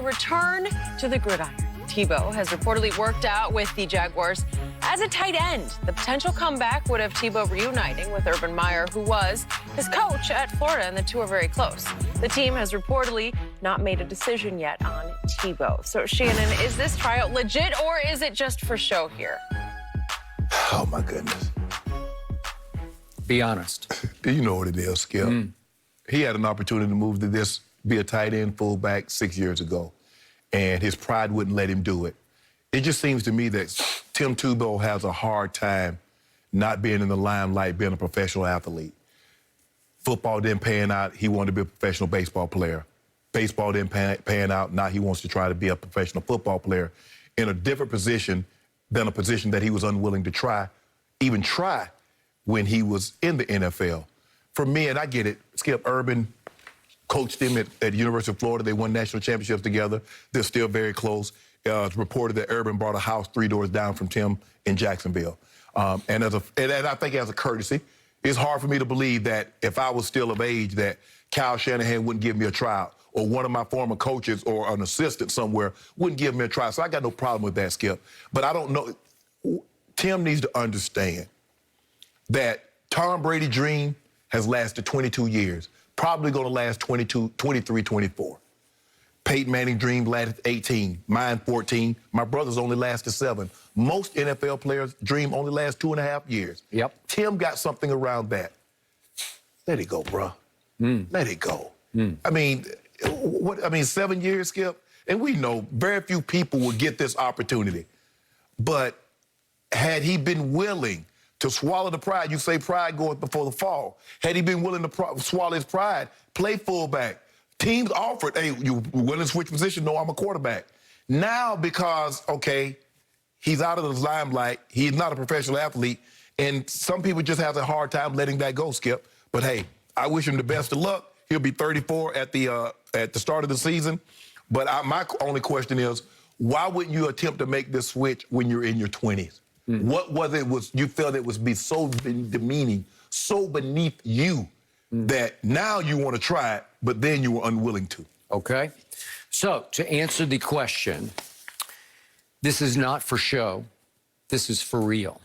return to the gridiron. Tebow has reportedly worked out with the Jaguars as a tight end. The potential comeback would have Tebow reuniting with Urban Meyer, who was his coach at Florida, and the two are very close. The team has reportedly not made a decision yet on Tebow. So, Shannon, is this tryout legit, or is it just for show here? Oh, my goodness. Be honest. You know what it is, Skip. He had an opportunity to move to this, be a tight end fullback 6 years ago, and his pride wouldn't let him do it. It just seems to me that Tim Tebow has a hard time not being in the limelight, being a professional athlete. Football didn't pan out. He wanted to be a professional baseball player. Baseball didn't pan out. Now he wants to try to be a professional football player in a different position than a position that he was unwilling to even try when he was in the NFL. For me, and I get it, Skip, Urban coached him at University of Florida. They won national championships together. They're still very close. It's reported that Urban bought a house 3 doors down from Tim in Jacksonville. And I think as a courtesy, it's hard for me to believe that if I was still of age that Kyle Shanahan wouldn't give me a tryout, or one of my former coaches or an assistant somewhere wouldn't give me a try. So I got no problem with that, Skip. But I don't know. Tim needs to understand that Tom Brady's dream has lasted 22 years, probably going to last 22, 23, 24. Peyton Manning's dream lasted 18, mine 14. My brother's only lasted 7. Most NFL players' dream only lasts 2.5 years. Yep. Tim got something around that. Let it go, bro. Let it go. I mean, 7 years, Skip? And we know very few people will get this opportunity. But had he been willing to swallow the pride, you say pride goes before the fall. Had he been willing to swallow his pride, play fullback, teams offered, hey, you willing to switch position? No, I'm a quarterback. Now, because, okay, he's out of the limelight, he's not a professional athlete, and some people just have a hard time letting that go, Skip. But, hey, I wish him the best of luck. He'll be 34 at the start of the season. But my only question is, why wouldn't you attempt to make this switch when you're in your 20s? What was it you felt it would be so demeaning, so beneath you that now you want to try it, but then you were unwilling to? Okay. So to answer the question, this is not for show. This is for real.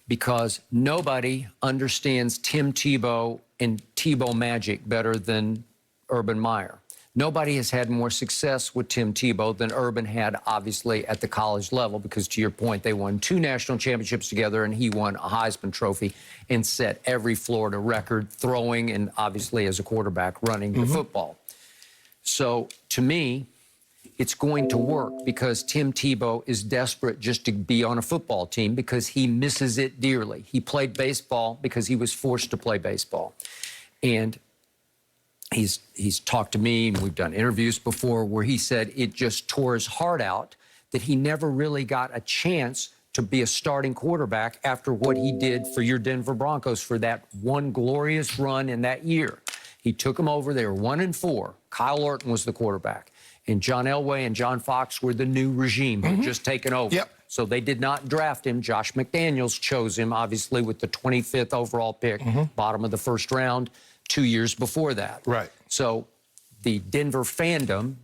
Because nobody understands Tim Tebow and Tebow magic better than Urban Meyer. Nobody has had more success with Tim Tebow than Urban had, obviously, at the college level, because, to your point, they won 2 national championships together, and he won a Heisman Trophy and set every Florida record, throwing and, obviously, as a quarterback, running the football. So, to me, it's going to work because Tim Tebow is desperate just to be on a football team because he misses it dearly. He played baseball because he was forced to play baseball. And he's talked to me, and we've done interviews before where he said it just tore his heart out that he never really got a chance to be a starting quarterback after what he did for your Denver Broncos for that one glorious run in that year. He took them over. They were 1-4. Kyle Orton was the quarterback. And John Elway and John Fox were the new regime who had just taken over. Yep. So they did not draft him. Josh McDaniels chose him, obviously, with the 25th overall pick, bottom of the first round, 2 years before that. Right. So the Denver fandom,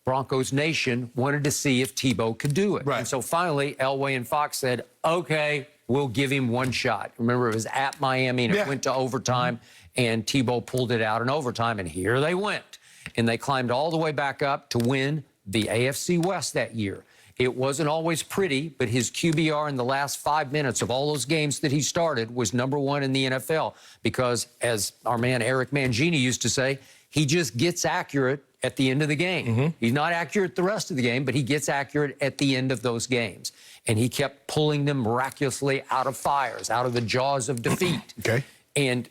Broncos Nation, wanted to see if Tebow could do it. Right. And so finally, Elway and Fox said, okay, we'll give him one shot. Remember, it was at Miami, and it went to overtime, and Tebow pulled it out in overtime, and here they went. And they climbed all the way back up to win the AFC West that year. It wasn't always pretty, but his QBR in the last 5 minutes of all those games that he started was #1 in the NFL because, as our man Eric Mangini used to say, he just gets accurate at the end of the game. He's not accurate the rest of the game, but he gets accurate at the end of those games. And he kept pulling them miraculously out of fires, out of the jaws of defeat. Okay. And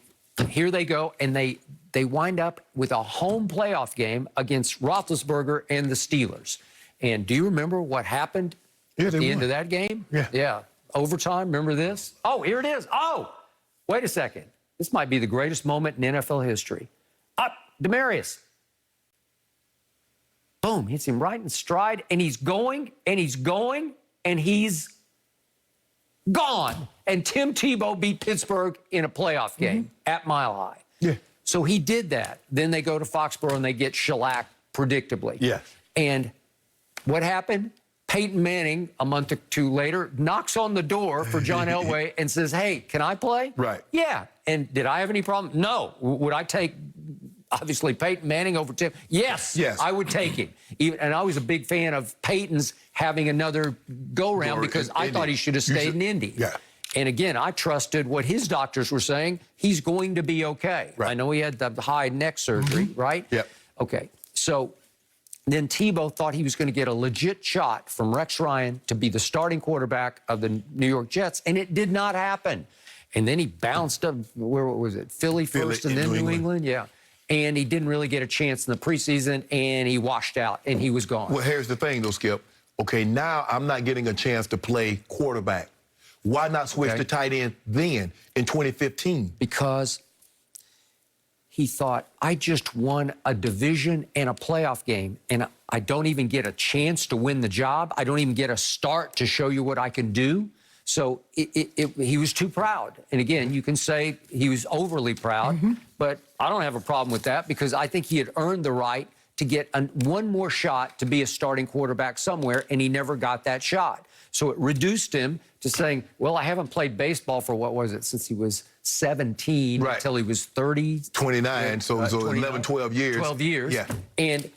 here they go, and they wind up with a home playoff game against Roethlisberger and the Steelers. And do you remember what happened at the end of that game? Yeah. Overtime, remember this? Oh, here it is. Oh, wait a second. This might be the greatest moment in NFL history. Up, Demaryius. Boom, hits him right in stride, and he's going, and he's going, and he's gone. And Tim Tebow beat Pittsburgh in a playoff game at Mile High. Yeah. So he did that. Then they go to Foxborough, and they get shellacked predictably. Yeah. And What happened? Peyton Manning, a month or two later, knocks on the door for John Elway and says, hey, can I play? Right. Yeah. And did I have any problem? No. Would I take, obviously, Peyton Manning over Tim? Yes. Yes. I would take him. And I was a big fan of Peyton's having another go-round because I thought he should have stayed in Indy. Yeah. And again, I trusted what his doctors were saying. He's going to be okay. Right. I know he had the high neck surgery, right? Yep. Okay. So then Tebow thought he was going to get a legit shot from Rex Ryan to be the starting quarterback of the New York Jets, and it did not happen. And then he bounced up, where was it? Philly first and then New England? Yeah. And he didn't really get a chance in the preseason, and he washed out, and he was gone. Well, here's the thing, though, Skip. Okay, now I'm not getting a chance to play quarterback. Why not switch to tight end then in 2015? Because he thought, I just won a division and a playoff game, and I don't even get a chance to win the job. I don't even get a start to show you what I can do. So he was too proud. And again, you can say he was overly proud, but I don't have a problem with that because I think he had earned the right to get one more shot to be a starting quarterback somewhere, and he never got that shot. So it reduced him to saying, well, I haven't played baseball for, what was it, since he was 17 until he was 30. 29, so 11, 12 years. 12 years. Yeah. And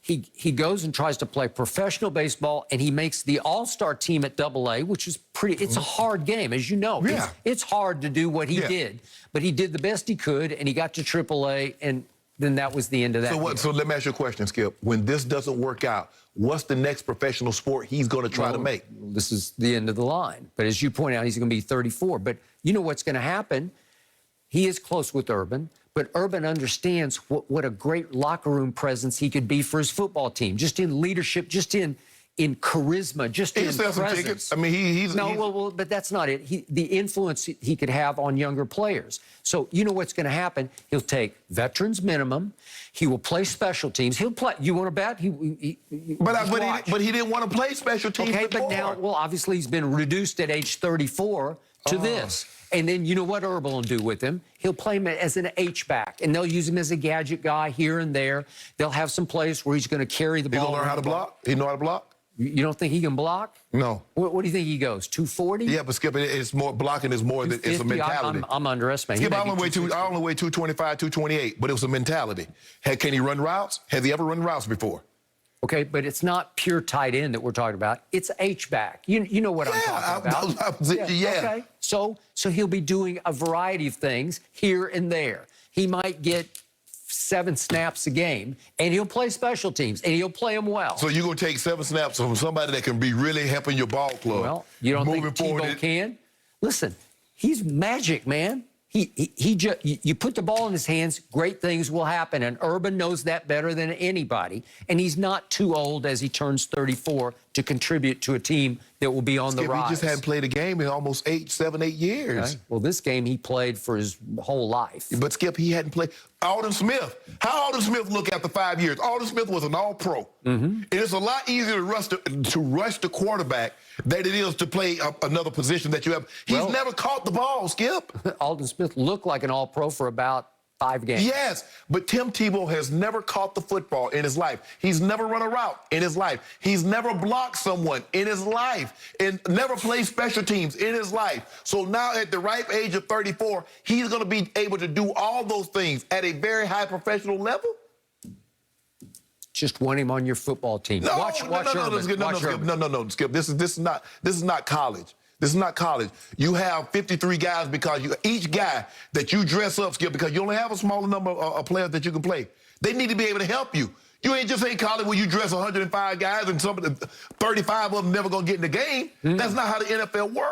he goes and tries to play professional baseball, and he makes the all-star team at AA, which is pretty, it's a hard game, as you know. Yeah. It's hard to do what he did, but he did the best he could, and he got to AAA, and then that was the end of that. So let me ask you a question, Skip. When this doesn't work out, what's the next professional sport he's going to try to make? This is the end of the line. But as you point out, he's going to be 34. But you know what's going to happen? He is close with Urban, but Urban understands what a great locker room presence he could be for his football team, just in leadership, just in charisma, just in presence. Some tickets. I mean, he's well, but that's not it. The influence he could have on younger players. So you know what's going to happen? He'll take veterans minimum. He will play special teams. He'll play. You want to bet? But he didn't want to play special teams. Okay, before. but now, well, obviously he's been reduced at age 34 to this. And then you know what Urban will do with him? He'll play him as an H-back, and they'll use him as a gadget guy here and there. They'll have some plays where he's going to carry the ball. He's going to learn how to block? He know how to block? You don't think he can block? No. What do you think he goes, 240? Yeah, but Skip, it's more blocking is more than it's a mentality. I'm underestimating. Skip, I only weigh 225, 228, but it was a mentality. Can he run routes? Has he ever run routes before? Okay, but it's not pure tight end that we're talking about. It's H-back. You know what I'm talking about. Okay. So he'll be doing a variety of things here and there. He might get 7 snaps a game, and he'll play special teams, and he'll play them well. So you're going to take 7 snaps from somebody that can be really helping your ball club. Well, you don't think Tebow can? Listen, he's magic, man. You put the ball in his hands, great things will happen, and Urban knows that better than anybody, and he's not too old as he turns 34 to contribute to a team that will be on the rise. He just hadn't played a game in almost 7, 8 years. Okay. Well, this game he played for his whole life. But, Skip, he hadn't played. Alden Smith. How Alden Smith look after 5 years? Alden Smith was an all-pro. And it's a lot easier to rush the quarterback than it is to play another position that you have. He's never caught the ball, Skip. Alden Smith looked like an all-pro for about 5 games. Yes, but Tim Tebow has never caught the football in his life. He's never run a route in his life. He's never blocked someone in his life and never played special teams in his life. So now at the ripe age of 34, he's going to be able to do all those things at a very high professional level? Just want him on your football team. Watch Urban. Skip. This is not college. This is not college. You have 53 guys because each guy that you dress up, Skip, because you only have a smaller number of players that you can play. They need to be able to help you. You ain't just college where you dress 105 guys and 35 of them never going to get in the game. That's not how the NFL works.